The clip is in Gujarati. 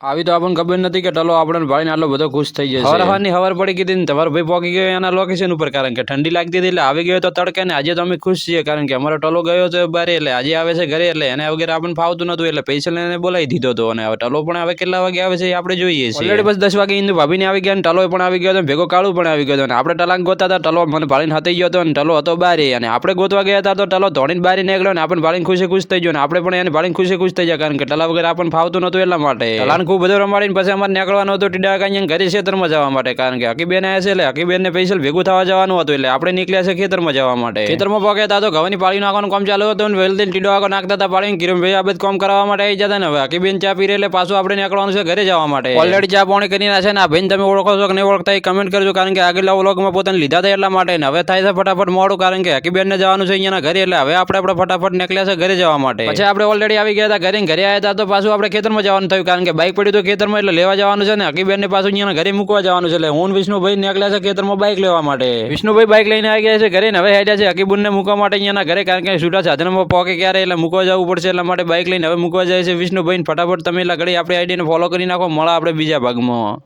આવી તો આપણને ખબર નથી કે ટલો આપણને ભાળીને આટલો બધો ખુશ થઈ જશે. હવારની ખબર પડી કીધી ને તમારો ભાઈ પહોંચી ગયો એના લોકેશન ઉપર, કારણ કે ઠંડી લાગતી હતી એટલે આવી ગયો તો તડકે ને આજે તો અમે ખુશ છીએ કારણ કે અમારો ટલો ગયો છે બારે એટલે આજે આવે છે ઘરે, એટલે એને વગેરે આપણને ફાવતું નતું એટલે પૈસા લઈને બોલાવી દીધો હતો. અને હવે ટલો પણ હવે કેટલા વાગે આવે છે એ આપણે જોઈએ છીએ. ઓલરેડી બસ 10 વાગે ઇન્દુ ભાભીને આવી ગયા અને ટલો પણ આવી ગયો હતો, ભેગો કાળું પણ આવી ગયો હતો. અને આપણે ટલાંગ ગોતા હતા, ટલો મને ભાળીને હતી ગયો હતો અને ટલો હતો બારે, અને આપણે ગોતવા ગયા હતા તો ટલો ધોણીને બારે નીકળ્યો ને આપણને ભાળીને ખુશ થઈ ગયો. અને આપણે પણ એને ભાળીને ખુશ થઈ જાય કારણ કે ટલા વગેરે આપણને ફાવતું નતું એટલા માટે. ટલાને ખૂબ બધો રમાડીને પછી અમારે નીકળવાનું હતું ટીડા કાંઈ ઘરે ખેતરમાં જવા માટે, કારણ કે હકીબેન આવ્યા છે એટલે હકીબેનને પૈસા ભેગું થવા જવાનું હતું એટલે આપણે નીકળ્યા છે ખેતરમાં જવા માટે. ખેતરમાં પહોંચ્યા તો ઘઉંની પાળી નાખવાનું કામ ચાલુ હતું અને વેલથી ટીડો આગળ નાખતા હતા પાળીને. કિરણભાઈ આ બધું કામ કરવા માટે આવી જતા ને હવે હકીબેન ચા પી એટલે પાછું આપણે નીકળવાનું છે ઘરે જવા માટે. ઓલરેડી ચા પાણી કરીને છે ને આ ભાઈને તમે ઓળખો છો કે નહીં ઓળખતા એ કમેન્ટ કરજો, કારણ કે આગળના વ્લોગમાં પોતાને લીધા હતા એટલા માટે. ને હવે થાય છે ફટાફટ મોડું કારણ કે હકીબેનને જવાનું છે અહીંયાના ઘરે, એટલે હવે આપણે ફટાફટ નીકળ્યા છે ઘરે જવા માટે. પછી આપણે ઓલરેડી આવી ગયા હતા ઘરે આવ્યા હતા તો પાછું આપણે ખેતરમાં જવાનું થયું કારણ કે બાઇક પડ્યું તો ખેતરમાં એટલે લેવા જવાનું છે ને હકીબેનને પાછું અહીંયાના ઘરે મૂકવા જવાનું છે. એટલે હું વિષ્ણુભાઈ નીકળ્યા છે ખેતરમાં બાઇક લેવા માટે. વિષ્ણુભાઈ બાઇક લઈને આવી ગયા છે ઘરે ને હવે હેડ્યા છે હકીબુનને મૂકવા માટે અહીંયાના ઘરે, કારણ કે છૂટા સાધનમાં પોકે ક્યારે એટલે મૂકવા જવું પડશે એટલા માટે બાઇક લઈને હવે મૂકવા જાય છે વિષ્ણુભાઈ. ફટાફટ તમે એટલા ઘડી આપણી આઈડીને ફોલો કરી નાખો, મળે આપણે બીજા ભાગમાં.